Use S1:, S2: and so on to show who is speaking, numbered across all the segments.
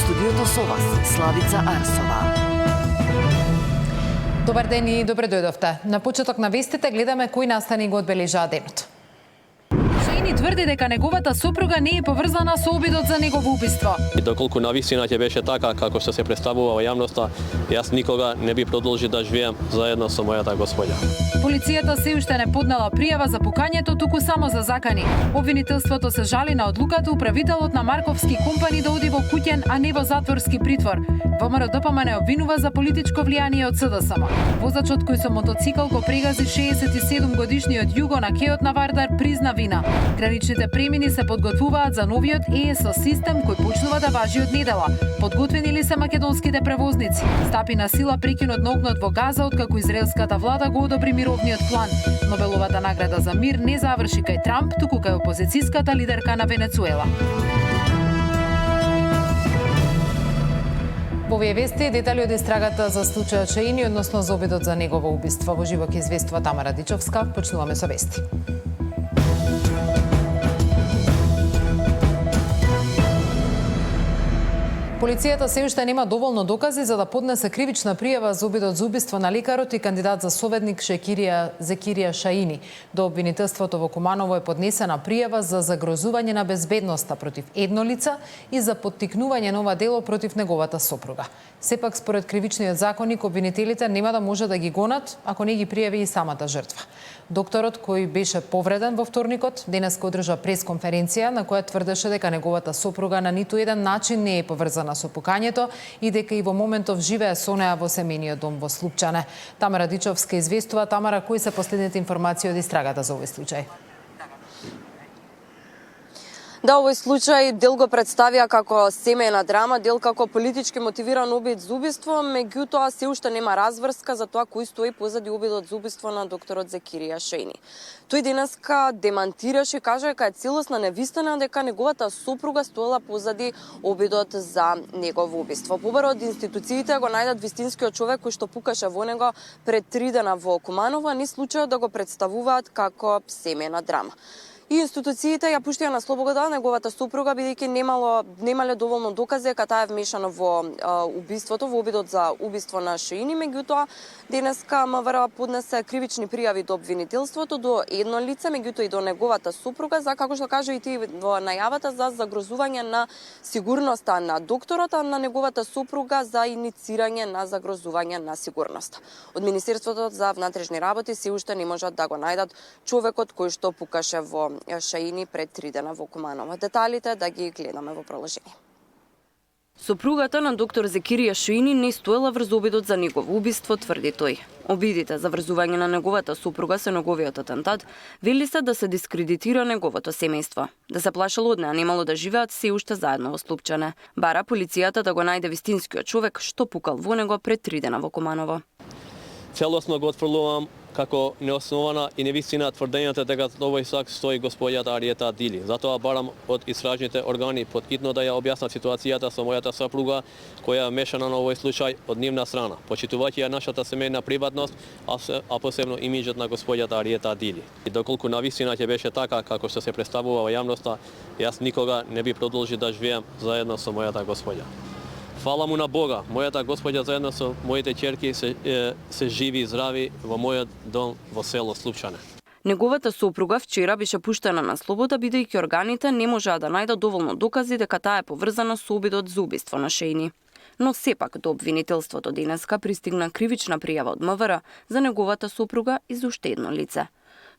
S1: студиото со вас, Славица Арсова.
S2: Добар ден и добре дојдовте. На почеток на вестите гледаме кои настани го одбележаа денот. Шаини тврди дека неговата сопруга не е поврзана со обидот за негово убиство.
S3: И доколку навистина ќе беше така како што се представува во јавноста, јас никога не би продолжил да живеам заедно со мојата господја.
S2: Полицијата се уште не поднела пријава за пукањето, туку само за закани. Обвинителството се жали на одлуката управителот на Марковски компани да оди во куќен, а не во затворски притвор. ВМРО ДПМН обвинува за политичко влијание од СДСМ. Возачот кој со мотоцикл го прегази 67 годишниот Југо на кеот на Вардар призна вина. Граничните премини се подготвуваат за новиот ЕСО систем кој почнува да важи од недела. Подготвени ли се македонските превозници? Стапи на сила прекинот на огнот во Газа откако израелската влада го одобри мировниот план. Нобеловата награда за мир не заврши кај Трамп, туку кај опозицијската лидерка на Венецуела. Во овие вести детали од истрагата за случајот Шаини, односно за обидот за негово убиство. Во живо ќе известува Тамара Дичовска. Почнуваме со вести. Полицијата се уште нема доволно докази за да поднесе кривична пријава за обидот за убиство на лекарот и кандидат за советник Зекирија Шаини. До обвинителството во Куманово е поднесена пријава за загрозување на безбедноста против едно лице и за поттикнување на ова дело против неговата сопруга. Сепак, според кривичниот законник, обвинителите нема да може да ги гонат ако не ги пријави и самата жртва. Докторот, кој беше повреден во вторникот, денес одржа пресконференција на која тврдеше дека неговата сопруга на ниту еден начин не е поврзана со пукањето и дека и во моментов живее со неа во семејниот дом во Слупчане. Тамара Дичовска известува. Тамара, кои се последните информации од истрагата за овој случај?
S4: Да, овој случај дел го представија како семејна драма, дел како политички мотивиран обид за убиство, меѓутоа се уште нема разврска за тоа кој стои позади обидот за убиство на докторот Зекирија Шаини. Тој денеска демантираше и кажа дека е целосна невистина дека неговата сопруга стоела позади обидот за негово убиство. Побаро од институциите го најдат вистинскиот човек кој што пукаше во него пред 3 дена во Куманово, а не случајот да го представуваат како семејна драма. И институциите ја пуштија на слобода неговата сопруга бидејќи немале доволно докази дека таа е вмешана во убиството, во обидот за убиство на Шаини, меѓутоа денеска МВР поднесе кривични пријави до обвинителството, до едно лице, меѓутоа и до неговата сопруга за, како што кажа и ти во најавата, за загрозување на сигурноста на докторот, а на неговата сопруга за иницирање на загрозување на сигурноста. Од Министерството за внатрешни работи се уште не можат да го најдат човекот кој што пукаше во Шаини пред 3 дена во Куманово. Деталите да ги гледаме во продолжение.
S5: Сопругата на доктор Зекирија Шаини не стоела врз обидот за негово убиство, тврди тој. Обидите за врзување на неговата сопруга со неговиот атентат вели се да се дискредитира неговото семејство. Да се плашело од неа немало да живеат се уште заедно во Слупчане. Бара полицијата да го најде вистинскиот човек што пукал во него пред 3 дена во Куманово.
S3: Целосно го отфрлувам како неоснована и невистина тврдењата дека за овој сак стои господјата Ариета Дили. Затоа барам од истражните органи поткитно да ја објаснат ситуацијата со мојата сопруга која е мешана на овој случај од нивна страна, почитувајќи ја нашата семејна приватност, а посебно имиџот на господјата Ариета Дили. И доколку навистина ќе беше така како што се представува во јавноста, јас никога не би продолжил да живеам заедно со мојата господја. Фала му на Бога, мојата господја заедно со моите ќерки се живи и здрави во мојот дом во село Слупчане.
S5: Неговата сопруга вчера беше пуштена на слобода бидејќи органите не можеа да најдат доволно докази дека таа е поврзана со обидот за убиство на Шаини. Но сепак до обвинителството денеска пристигна кривична пријава од МВР за неговата сопруга и за уште едно лице.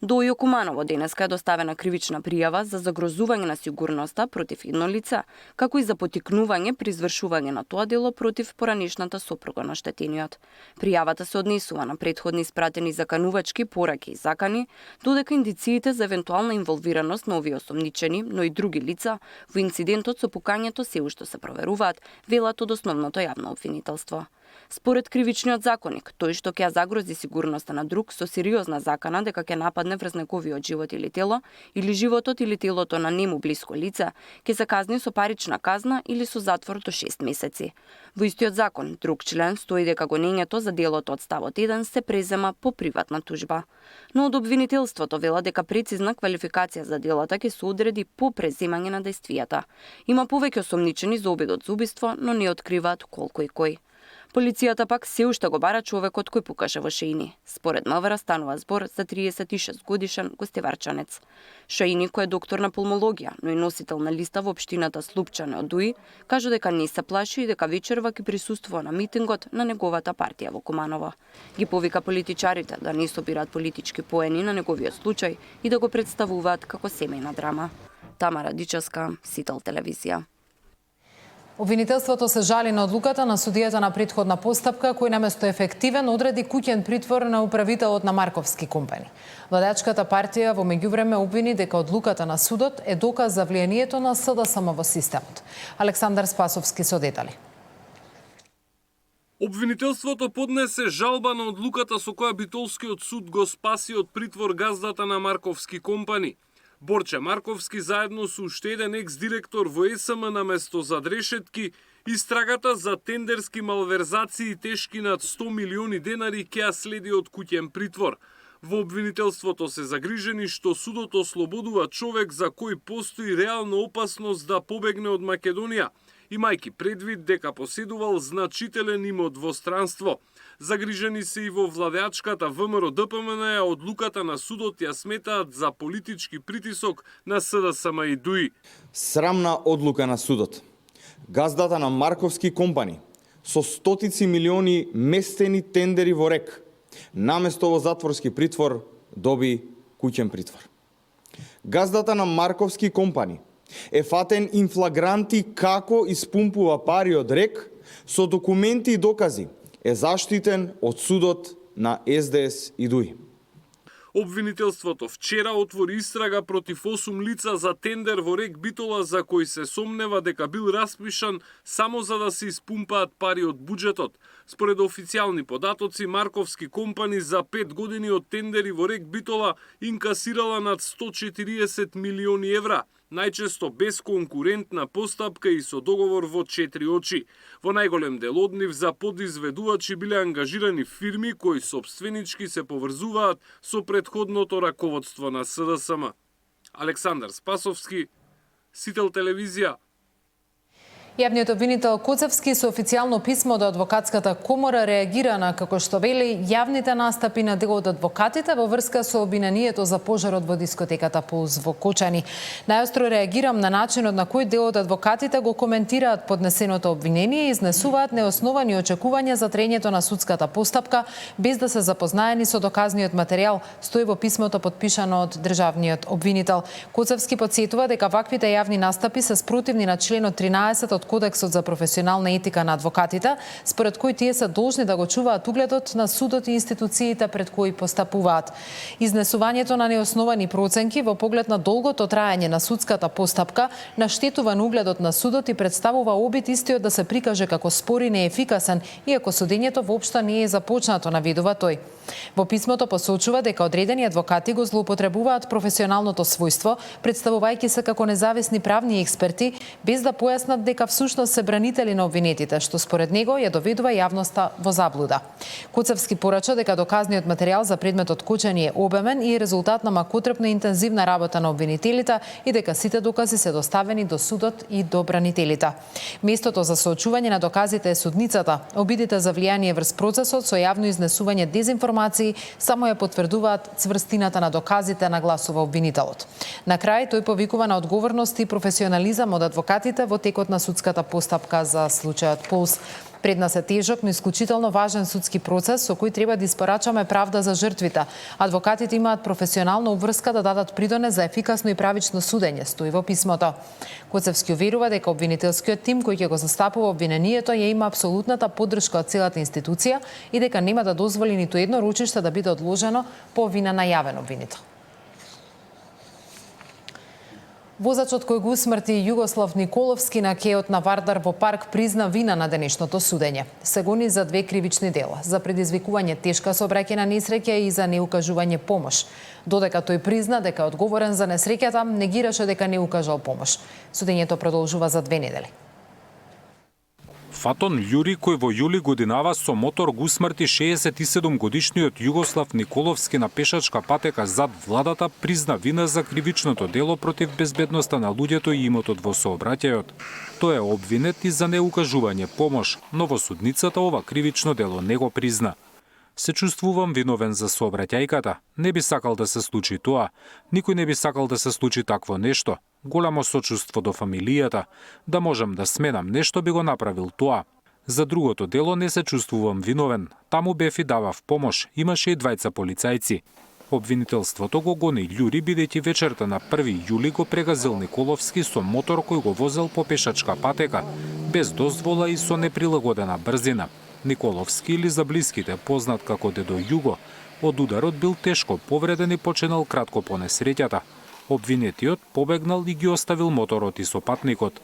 S5: До Јокуманово денеска е доставена кривична пријава за загрозување на сигурноста против едно лице, како и за поттикнување при извршување на тоа дело против поранешната сопруга на штетениот. Пријавата се однесува на претходни испратени заканувачки пораки и закани, додека индициите за евентуална инволвираност на овие осомничени, но и други лица во инцидентот со пукањето се уште се проверуваат, велат од основното јавно обвинителство. Според кривичниот законник, тој што ќе ја загрози сигурноста на друг со сериозна закана дека ќе нападне врз неговиот живот или тело, или животот или телото на нему блиско лице, ќе се казни со парична казна или со затвор до 6 месеци. Во истиот закон, друг член стои дека гонењето за делото од ставот 1 се презема по приватна тужба. Но од обвинителството вела дека прецизна квалификација за делата ќе се одреди по преземање на действијата. Има повеќе осомничени за обидот за убиство, но не откриваат колку и кој. Полицијата пак се уште го бара човекот кој покаже во Шаини. Според МВР станува збор за 36 годишен гостеварчанец. Шаини, кој е доктор на пулмологија, но и носител на листа во општината Слупчане од Дуи, кажа дека не се плаши и дека вечерва ќе присуствува на митингот на неговата партија во Куманово. Ги повика политичарите да не собираат политички поени на неговиот случај и да го представуваат како семејна драма. Тамара Дичевска, Сител телевизија.
S2: Обвинителството се жали на одлуката на судијата на претходна постапка, кој наместо ефективен одреди куќен притвор на управителот на Марковски компани. Владачката партија во меѓувреме обвини дека одлуката на судот е доказ за влијанието на СДСМ во системот. Александар Спасовски со детали.
S6: Обвинителството поднесе жалба на одлуката со која Битолскиот суд го спаси од притвор газдата на Марковски компани. Борче Марковски заедно со уште еден екс-директор во ЕСМ наместо зад решетки, истрагата за тендерски малверзации тешки над 100 милиони денари ќе ја следи од куќен притвор. Во обвинителството се загрижени што судот ослободува човек за кој постои реална опасност да побегне од Македонија, имајќи предвид дека поседувал значителен имот во странство. Загрижени се и во владеачката ВМРО-ДПМН, а одлуката на судот ја сметаат за политички притисок на СДСМ и ДУИ.
S7: Срамна одлука на судот. Газдата на Марковски компани со стотици милиони местени тендери во РЕК, наместо во затворски притвор, доби куќен притвор. Газдата на Марковски компани е фатен инфлагранти како испумпува пари од РЕК, со документи и докази е заштитен од судот на СДС и ДУИ.
S6: Обвинителството вчера отвори истрага против 8 лица за тендер во РЕК Битола за кој се сомнева дека бил распишан само за да се испумпаат пари од буџетот. Според официјални податоци, Марковски компани за 5 години од тендери во РЕК Битола инкасирала над 140 милиони евра, најчесто без конкурентна постапка и со договор во 4 очи. Во најголем дел од нив за подизведувачи биле ангажирани фирми кои сопственички се поврзуваат со претходното раководство на СДСМ. Александар Спасовски, Сител телевизија.
S2: Јавниот обвинител Коцевски со официјално писмо до Адвокатската комора реагира на, како што вели, јавните настапи на дел од адвокатите во врска со обвинението за пожарот во дискотеката Пулс во Кочани. Најостро реагирам на начинот на кој дел од адвокатите го коментираат поднесеното обвинение и изнесуваат неосновани очекувања за трењето на судската постапка без да се запознаени со доказниот материјал, стои во писмото подпишано од државниот обвинител. Коцевски потсетува дека ваквите јавни настапи се спротивни на членот 13 од Кодексот за професионална етика на адвокатите, според кој тие се должни да го чуваат угледот на судот и институциите пред кои постапуваат. Изнесувањето на неосновани проценки во поглед на долгото траење на судската постапка наштетува на угледот на судот и представува обид истиот да се прикаже како спор и неефикасен, иако судењето воопшто не е започнато, наведува тој. Во писмото посочува дека одредени адвокати го злоупотребуваат професионалното својство, представувајќи се како независни правни експерти, без да појаснат дека всушност се бранители на обвинетите, што според него ја доведува јавноста во заблуда. Коцевски порача дека доказниот материјал за предметот Кочани е обемен и резултат на макотрпна интензивна работа на обвинителите и дека сите докази се доставени до судот и до бранителите. Местото за соочување на доказите е судницата. Обидите за влијание врз процесот со јавно изнесување дезинформации само ја потврдуваат цврстината на доказите, нагласува обвинителот. На крај тој повикува на одговорност и професионализам од адвокатите во текот на судската постапка за случајот Пулс. Пред нас е тежок, но исклучително важен судски процес со кој треба да испорачаме правда за жртвите. Адвокатите имаат професионална обврска да дадат придонес за ефикасно и правично судење, стои во писмото. Коцевски уверува дека обвинителскиот тим кој ќе го застапува обвинението ја има апсолутната поддршка од целата институција и дека нема да дозволи ниту едно ручиште да биде одложено по вина на јавен обвинител. Возачот кој го усмрти Југослав Николовски на кејот на Вардар во парк призна вина на денешното судење. Се гони за 2 кривични дела: за предизвикување тешка сообраќајна несреќа и за неукажување помош. Додека тој призна дека е одговорен за несреќата, негираше дека не укажал помош. Судењето продолжува за 2 недели.
S8: Фатон Љури, кој во јули годинава со мотор го усмрти 67-годишниот Југослав Николовски на пешачка патека зад владата, призна вина за кривичното дело против безбедноста на луѓето и имотот во сообраќајот. Тој е обвинет и за неукажување помош, но во судницата ова кривично дело не го призна. Се чувствувам виновен за сообраќајката. Не би сакал да се случи тоа. Никој не би сакал да се случи такво нешто. Голямо сочувство до фамилијата. Да можам да сменам нешто, би го направил тоа. За другото дело не се чувствувам виновен. Таму бев и давав помош. Имаше и 2 полицајци. Обвинителството го гони Љури, бидејќи вечерта на 1 јули го прегазил Николовски со мотор кој го возел по пешачка патека, без дозвола и со неприлагодена брзина. Николовски, или за блиските познат како Дедо Југо, од ударот бил тешко повреден и починал кратко по несреќата. Обвинетиот побегнал и ги оставил моторот и сопатникот.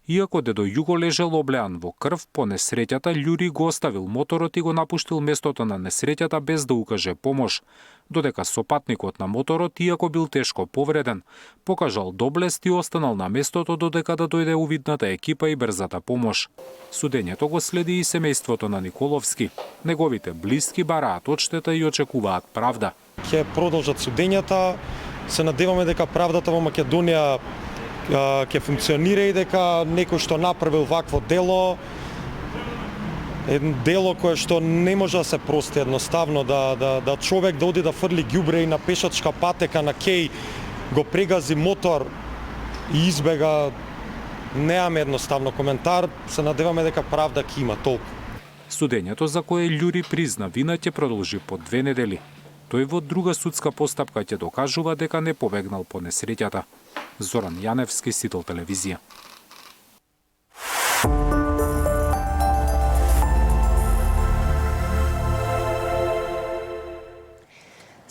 S8: Иако Дедо Југо лежел облеан во крв по несреќата, Љури го оставил моторот и го напуштил местото на несреќата без да укаже помош, додека сопатникот на моторот, иако бил тешко повреден, покажал доблест и останал на местото додека да дојде увидната екипа и брзата помош. Судењето го следи и семејството на Николовски. Неговите блиски бараат одштета и очекуваат правда.
S9: Ќе продолжат судењата. Се надеваме дека правдата во Македонија ќе функционира и дека некој што направил вакво дело, едно дело кое што не може да се прости едноставно, да човек да оди да фрли ѓубре и на пешачка патека на кеј го прегази мотор и избега. Неаме едноставно коментар, се надеваме дека правда ќе има толку.
S8: Судењето за кое Љури призна вина ќе продолжи по 2 недели. Тој во друга судска постапка ќе докажува дека не побегнал по несреќата. Зоран Јаневски, Сител телевизија.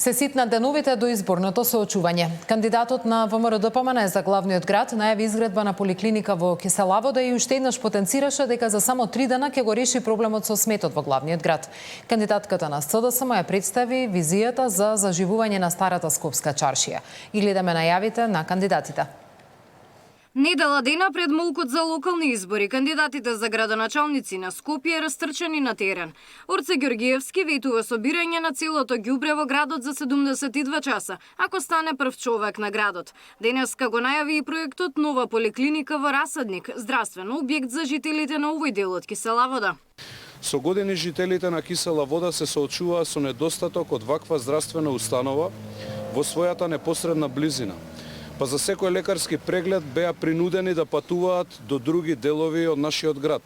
S2: Се ситна деновите до изборното соочување. Кандидатот на ВМРО-ДПМН за главниот град најави изградба на поликлиника во Киселавода и уште еднаш потенцираше дека за само 3 дена ќе го реши проблемот со сметот во главниот град. Кандидатката на СДСМ ја представи визијата за заживување на старата скопска чаршија. И гледаме најавите на кандидатите.
S10: Недела дена пред молкот за локални избори, кандидатите за градоначалници на Скопје растрчани на терен. Орце Ѓоргиевски ветува собирање на целото ѓубре во градот за 72 часа, ако стане прв човек на градот. Денеска го најави и проектот нова поликлиника во Расадник, здравствен објект за жителите на овој дел од Киселавода.
S11: Со години жителите на Кисела Вода се соочуваа со недостаток од ваква здравствена установа во својата непосредна близина. Па за секој лекарски преглед беа принудени да патуваат до други делови од нашиот град.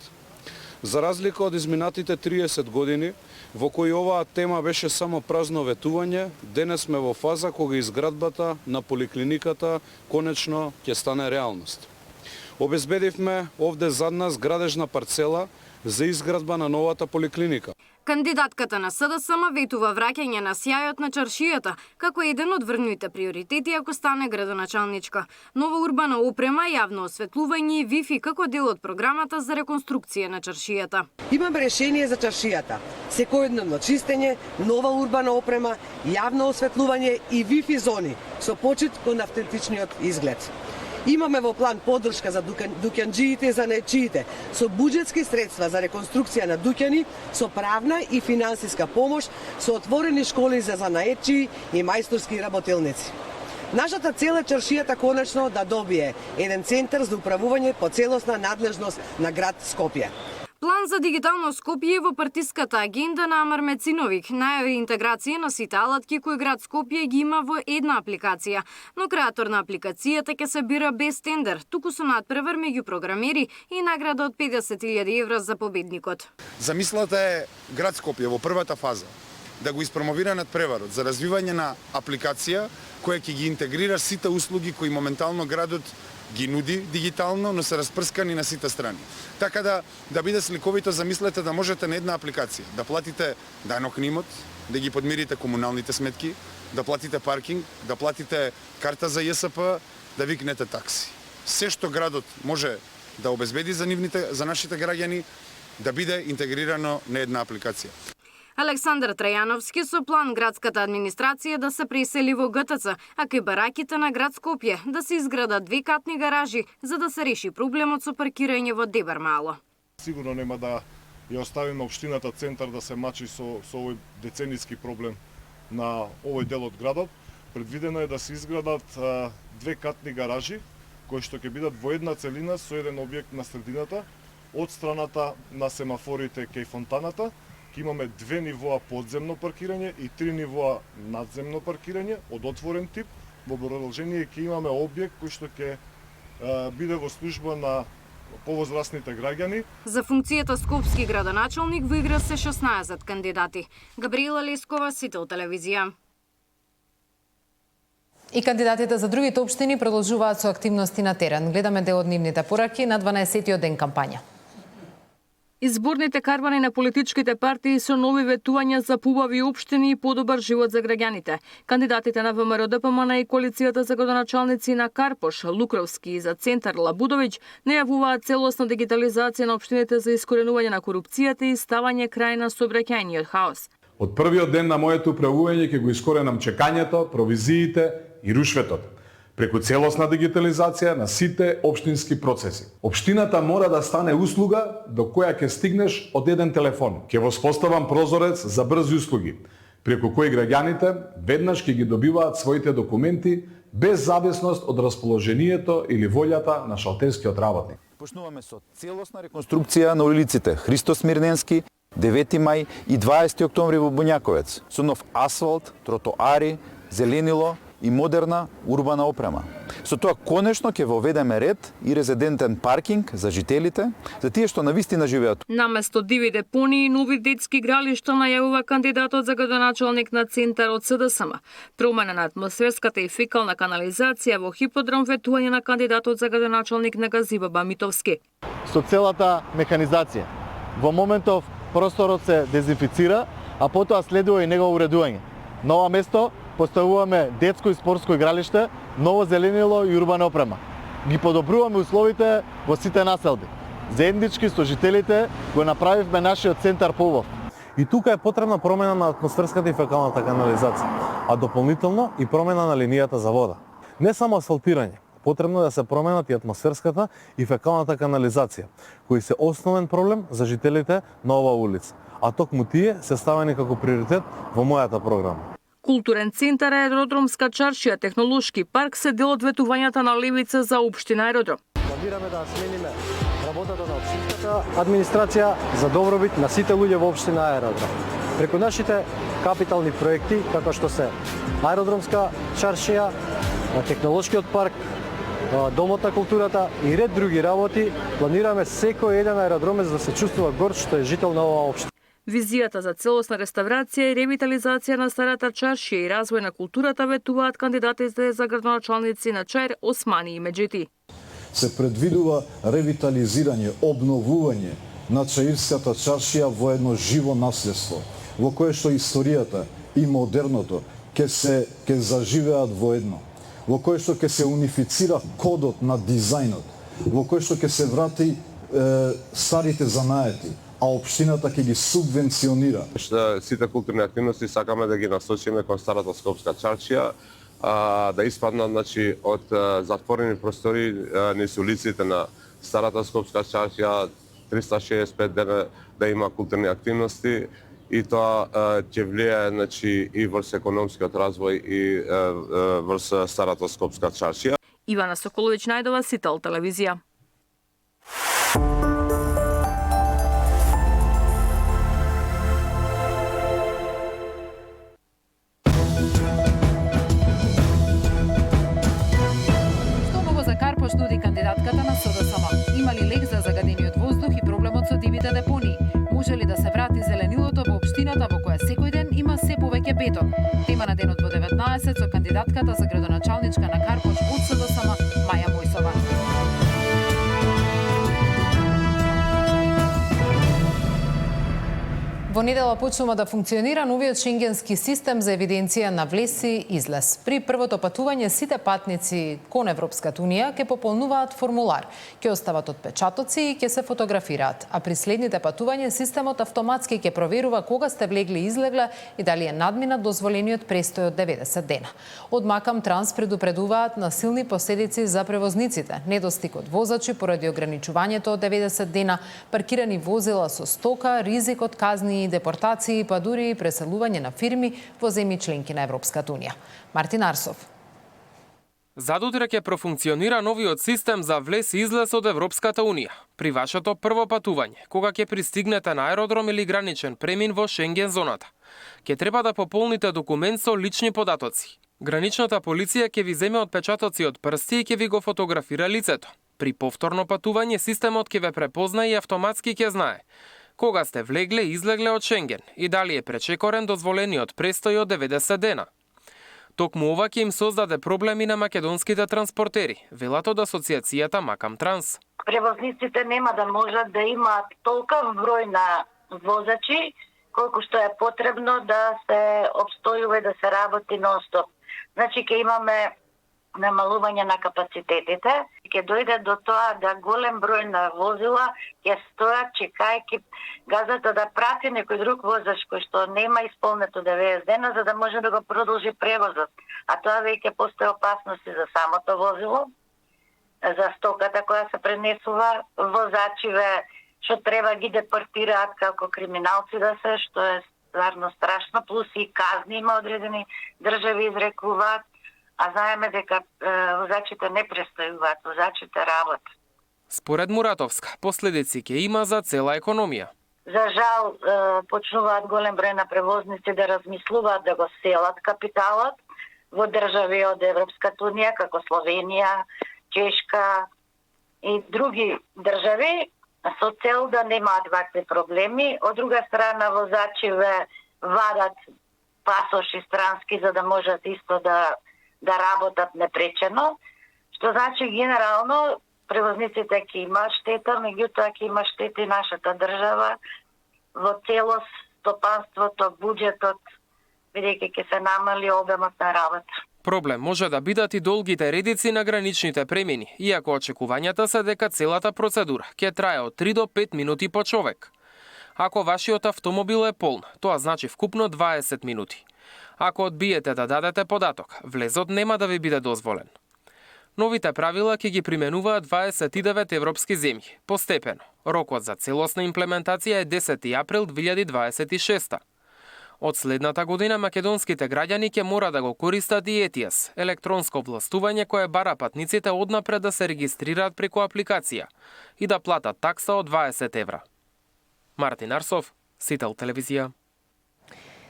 S11: За разлика од изминатите 30 години, во кои оваа тема беше само празно ветување, денес сме во фаза кога изградбата на поликлиниката конечно ќе стане реалност. Обезбедивме овде зад нас градежна парцела за изградба на новата поликлиника.
S10: Кандидатката на СДСМ ветува враќање на сјајот на чаршијата, како еден од врвните приоритети ако стане градоначалничка. Нова урбана опрема, јавно осветлување и Wi-Fi како дел од програмата за реконструкција на чаршијата.
S12: Имаме решение за чаршијата. Секојдневно чистење, нова урбана опрема, јавно осветлување и Wi-Fi зони со почит кон автентичниот изглед. Имаме во план поддршка за дуќанџиите и занаетчиите со буџетски средства за реконструкција на дуќани, со правна и финансиска помош, со отворени школи за занаетчии и мајсторски работилници. Нашата цел е чаршијата конечно да добие еден центар за управување по целосна надлежност на град Скопје.
S10: План за дигитално Скопје во партиската агенда на Амар Мециновик најави интеграција на сите алатки кои град Скопје ги има во една апликација, но креатор на апликацијата ќе се бира без тендер, туку со надпревар меѓу програмери и награда од 50.000 евра за победникот.
S13: Замислата е град Скопје во првата фаза да го испромовира надпреварот за развивање на апликација која ќе ги интегрира сите услуги кои моментално градот ги нуди дигитално, но се распрскани на сите страни. Така да биде сликовито, замислете да можете на една апликација да платите дајнокнимот, да ги подмирите комуналните сметки, да платите паркинг, да платите карта за ЈСП, да викнете такси. Се што градот може да обезбеди за нашите граѓани, да биде интегрирано на една апликација.
S10: Александар Трајановски со план градската администрација да се пресели во ГТЦ, а кај бараките на град Скопје да се изградат 2-катни гаражи за да се реши проблемот со паркирање во Дебар мало.
S14: Сигурно нема да ја оставиме општината центар да се мачи со овој деценијски проблем на овој дел од градот. Предвидено е да се изградат 2-катни гаражи кои што ќе бидат во една целина со еден објект на средината. Од страната на семафорите кај фонтаната ќе имаме 2 нивоа подземно паркирање и 3 нивоа надземно паркирање од отворен тип. Во продолжение ќе имаме објект кој што ќе биде во служба на повозрастните граѓани.
S10: За функцијата скопски градоначалник во игра се 16 кандидати. Габриела Лескова, Сител телевизија.
S2: И кандидатите за другите општини продолжуваат со активности на терен. Гледаме дел од нивните пораки на 12-тиот ден кампања.
S15: Изборните карвани на политичките партии со нови ветувања за побави општини и подобар живот за граѓаните. Кандидатите на ВМРО ДПМН и коалицијата за градоначалници на Карпош, Лукровски и за Центар Лабудовиќ најавуваат целосна дигитализација на општините за искоренување на корупцијата и ставање крај на сообраќајниот хаос.
S16: Од првиот ден на моето управување ќе го искоренам чекањето, провизиите и рушветот, преку целосна дигитализација на сите општински процеси. Општината мора да стане услуга до која ќе стигнеш од еден телефон. Ќе воспоставам прозорец за брзи услуги, преку кои граѓаните веднаш ќе ги добиваат своите документи без зависност од расположението или волјата на шалтерскиот работник.
S17: Почнуваме со целосна реконструкција на улиците Христо Смирненски, 9 мај и 20 октомври во Буњаковец, со нов асфалт, тротоари, зеленило и модерна урбана опрема. Со тоа конечно ќе воведеме ред и резидентен паркинг за жителите, за тие што навистина живеат.
S15: Наместо диви депонии и нови детски игралишта најавува кандидатот за градоначалник на Центар од СДСМ. Промена на атмосферската и фекална канализација во хиподром, ветување на кандидатот за градоначалник на Газибаба Митовски.
S18: Со целата механизација. Во моментов просторот се дезинфицира, а потоа следува и негово уредување. На ова место поставуваме детско и спортско игралиште, ново зеленило и урбана опрема. Ги подобруваме условите во сите населби. Заеднички со жителите го направивме нашиот центар поубав.
S9: И тука е потребна промена на атмосферската и фекалната канализација, а дополнително и промена на линијата за вода. Не само асфалтирање, потребно да се променат и атмосферската и фекалната канализација, кои се основен проблем за жителите на оваа улица, а токму тие се ставени како приоритет во мојата програма.
S15: Културен центар, аеродромска чаршија, технолошки парк се дел од ветувањата на левица за општина Аеродром.
S18: Планираме да смениме работата на општинската администрација за добробит на сите луѓе во општина Аеродром. Преку нашите капитални проекти, како што се аеродромска чаршија, технолошкиот парк, домот на културата и ред други работи, планираме секој еден аеродромец да се чувствува горд што е жител на оваа општина.
S15: Визијата за целосна реставрација и ревитализација на старата чаршија и развој на културата ветуваат кандидатите за градоначалници на Чаир, Османи и Меджити.
S19: Се предвидува ревитализирање, обновување на Чаирската чаршија во едно живо наследство, во кое што историјата и модерното ќе заживеат во едно, во кое што ќе се унифицира кодот на дизајнот, во кое што ќе се врати старите занаети, а општината ќе ги субвенционира.
S20: Сите културни активности сакаме да ги насочиме кон старата скопска чаршија, да испаднат од затворени простори низ улиците на старата скопска чаршија, 365 дена да има културни активности и тоа ќе влијае и врз економскиот развој и врз старата скопска чаршија.
S15: Ивана Соколовиќ Најдова, Сител телевизија.
S2: Карпош нуди кандидатката на СДСМ. Има ли лек за загадениот воздух и проблемот со дивите депонии? Може ли да се врати зеленилото во општината во која секој ден има се повеќе бетон? Тема на денот во 19 со кандидатката за градоначалничка на Карпош од СДСМ Маја Мојсова. Во недела почнува да функционира новиот шенгенски систем за евиденција на влез и излез. При првото патување сите патници кон Европската унија ќе пополнуваат формулар, ќе остават отпечатоци и ќе се фотографираат, а при следните патувања системот автоматски ќе проверува кога сте влегли и излегле и дали е надминат дозволениот престој од 90 дена. Од Макам Транс предупредуваат на силни последици за превозниците, недостиг од возачи поради ограничувањето од 90 дена, паркирани возила со стока, ризик од казни и депортации, па дури и преселување на фирми во земји членки на Европската унија. Мартин Арсов.
S21: Задутре ќе профункционира новиот систем за влез и излез од Европската унија. При вашето прво патување, кога ќе пристигнете на аеродром или граничен премин во Шенген зоната, ќе треба да пополните документ со лични податоци. Граничната полиција ќе ви земе отпечатоци од прсти и ќе ви го фотографира лицето. При повторно патување системот ќе ве препознае и автоматски ќе знае кога сте влегле и излегле од Шенген и дали е пречекорен дозволениот престој од 90 дена. Токму ова ќе им создаде проблеми на македонските транспортери, велат од асоциацијата Макам Транс.
S22: Превозниците нема да можат да имаат толков број на возачи колку што е потребно да се обстојува и да се работи нон-стоп. Значи ќе имаме намалување на капацитетите, ќе дојде до тоа да голем број на возила ќе стојат чекајќи газата да прати некој друг возач кој што нема исполнето 90 дена за да може да го продолжи превозот. А тоа веќе постои опасност и за самото возило, за стоката која се пренесува, возачиве што треба ги депортираат како криминалци да се, што е стварно страшно, плюс и казни има одредени држави изрекуваат. А знаеме дека возачите не престојуваат, возачите работат.
S21: Според Муратовска, последици ќе има за цела економија.
S22: За жал, почнуваат голем број на превозници да размислуваат да го селат капиталот во држави од Европската унија, како Словенија, Чешка и други држави, со цел да немаат вакви проблеми. Од друга страна, возачиве вадат пасоши странски за да можат исто да работат непречено, што значи генерално превозниците ќе имаат штета, меѓутоа ќе има штета и нашата држава во целост, стопанството, буџетот, бидејќи ќе се намали обемот на работа.
S21: Проблем може да бидат и долгите редици на граничните премини, иако очекувањата се дека целата процедура ќе трае од 3 до 5 минути по човек. Ако вашиот автомобил е полн, тоа значи вкупно 20 минути. Ако одбиете да дадете податок, влезот нема да ви биде дозволен. Новите правила ќе ги применуваат 29 европски земји, постепено. Рокот за целосна имплементација е 10 април 2026. Од следната година македонските граѓани ќе мора да го користат и ETIAS, електронско властување кое бара патниците однапред да се регистрираат преку апликација и да платат такса од 20 евра. Мартин Арсов, Сител телевизија.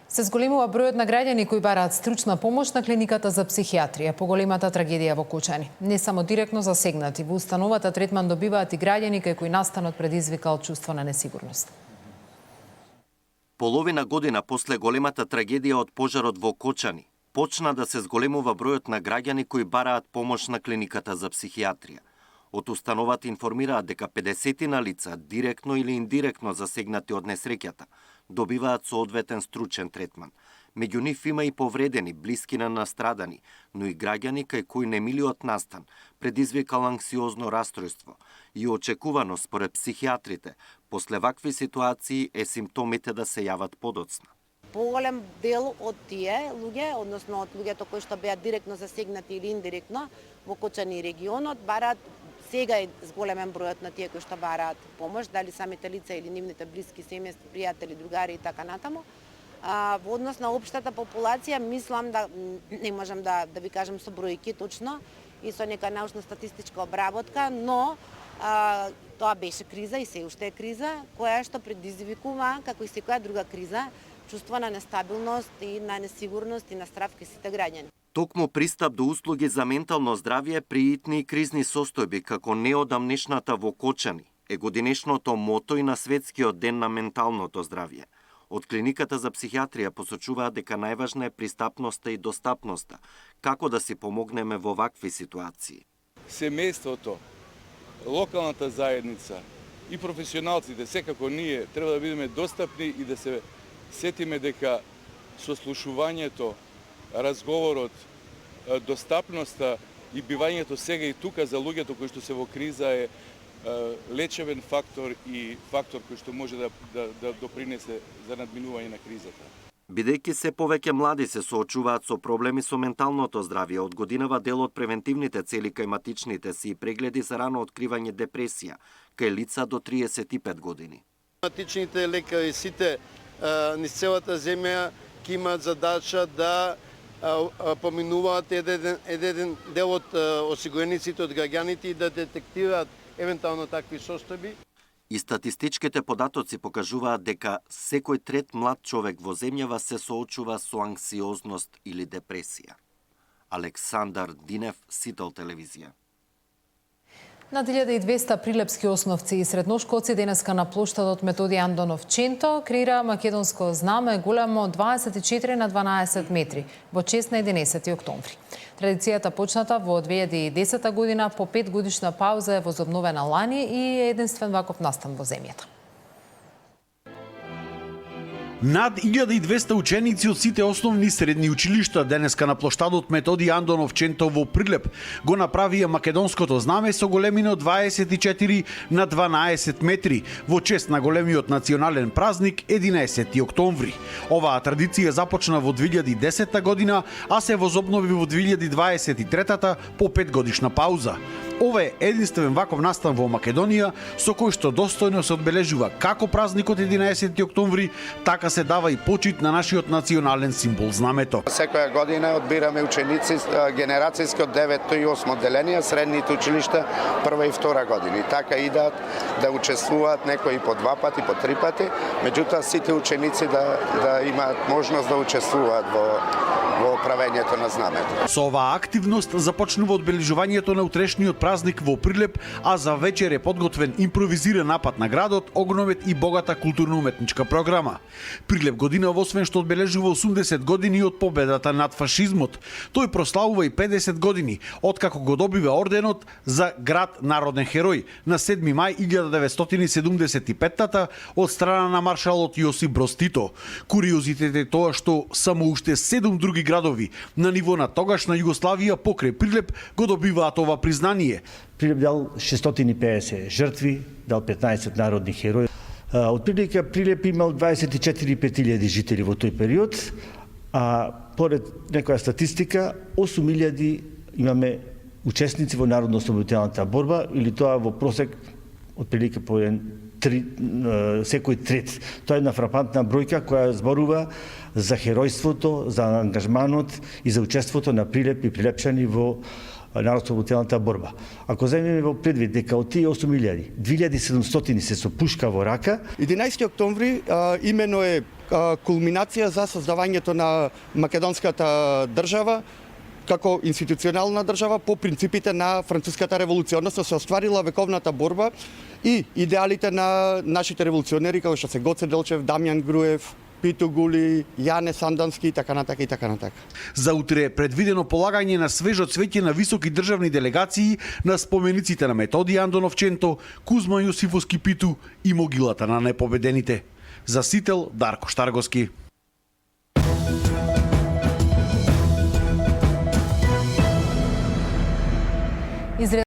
S2: Се зголемува бројот на граѓани кои бараат стручна помош на клиниката за психијатрија, поголемата трагедија во Кочани. Не само директно засегнати, во установата третман добиваат и граѓани кај кои настанот предизвикал чувство на несигурност.
S23: Половина година после големата трагедија од пожарот во Кочани, почна да се зголемува бројот на граѓани кои бараат помош на клиниката за психијатрија. Од установата информираат дека 50 лица, директно или индиректно засегнати од несреќата, добиваат соодветен стручен третман. Меѓу нив има и повредени, блиски на настрадани, но и граѓани кај кои немилиот настан предизвикал анксиозно растројство и очекувано според психијатрите, после вакви ситуации е симптомите да се јават подоцна.
S24: Поголем дел од тие луѓе, односно од луѓето кои што беа директно засегнати или индиректно во Кочани регионот, бараат сега е зголемен бројот на тие кои што бараат помош, дали самите лица или нивните блиски, семејства, пријатели, другари и така натаму. Во однос на општата популација, мислам да не можам да ви кажам со бројки точно и со нека научно-статистичка обработка, но тоа беше криза и се уште е криза, која што предизвикува, како и секоја друга криза, чувство на нестабилност и на несигурност и на страв кај сите граѓани.
S23: Токму пристап до услуги за ментално здравје при итни и кризни состојби, како неодамнешната во Кочани, е годинешното мото и на Светскиот ден на менталното здравје. Од клиниката за психијатрија посочуваат дека најважна е пристапноста и достапноста, како да си помогнеме во вакви ситуации.
S11: Семејството, локалната заедница и професионалците, секако ние треба да бидеме достапни и да се сетиме дека сослушувањето, разговорот, достапноста и бивањето сега и тука за луѓето кои што се во криза е лечевен фактор и фактор кој што може да допринесе за надминување на кризата.
S23: Бидејќи се повеќе млади се соочуваат со проблеми со менталното здравје, од годинава дел од превентивните цели кај матичните си и прегледи за рано откривање депресија кај лица до 35 години.
S1: Матичните лекари сите низ целата земја ќе имаат задача да поминуваат еден дел од осигурениците од граѓаните и да детектираат евентуално такви состојби.
S23: И статистичките податоци покажуваат дека секој трет млад човек во земјава се соочува со анксиозност или депресија. Александар Динев, Сител телевизија.
S2: Над 1200 прилепски основци и средношколци денеска на плоштадот Методи Андонов Ченто креира македонско знаме големо 24 на 12 метри во чест на 11 октомври. Традицијата почната во 2010 година по 5 годишна пауза е возобновена лани и е единствен ваков настан во земјата.
S3: Над 1200 ученици од сите основни и средни училишта денеска на плоштадот Методи Андонов Ченто во Прилеп го направија македонското знаме со големина од 24 на 12 метри во чест на големиот национален празник 11 октомври. Оваа традиција започна во 2010 година, а се возобнови во 2023 по 5 годишна пауза. Ова е единствен ваков настан во Македонија со кој што достојно се одбележува како празникот 11 октомври, така се дава и почит на нашиот национален символ знамето.
S4: Секоја година одбираме ученици генерацијски од 9 и 8 одделенија, средните училишта прва и втора години. Така идат да учествуваат некои по 2 пати, по 3 пати, меѓутоа сите ученици да имаат можност да учествуваат во правењето на знамето.
S3: Со оваа активност започнува одбележувањето на утрешниот празник во Прилеп, а за вечер е подготвен импровизиран напад на градот, огромет и богата културно-уметничка програма. Прилеп годинава освен што одбележува 80 години од победата над фашизмот, тој прославува и 50 години откако го добива орденот за град народен херој на 7 мај 1975 од страна на маршалот Јосип Броз Тито. Куриозитет е тоа што само уште 7 други градови на ниво на тогашна Југославија покрај Прилеп го добиваат ова признание.
S5: Прилеп дал 650 жртви, дал 15 народни херои. Од прилика Прилеп имал 24.000 жители во тој период, а поред некоја статистика 8.000 имаме учесници во народно-ослободителната борба, или тоа во просек од прилика по секој трет. Тоа е една фрапантна бројка која зборува за херојството, за ангажманот и за учеството на Прилеп и прилепчани во народно-ослободителната борба. Ако земеме во предвид дека од тие 8.000, 2.700 се со пушка во рака.
S25: 11 октомври имено е кулминација за создавањето на македонската држава како институционална држава по принципите на Француската револуција, односно се остварила вековната борба и идеалите на нашите револуционери како што се Гоце Делчев, Дамјан Груев, Пито Гули, Јане Сандански и така натака и така натака.
S3: За утре е предвидено полагање на свежо цвеќе на високи државни делегации на спомениците на Методи Андонов Ченто, Кузма Јосифовски Питу и могилата на непобедените. За Сител, Дарко Штарговски.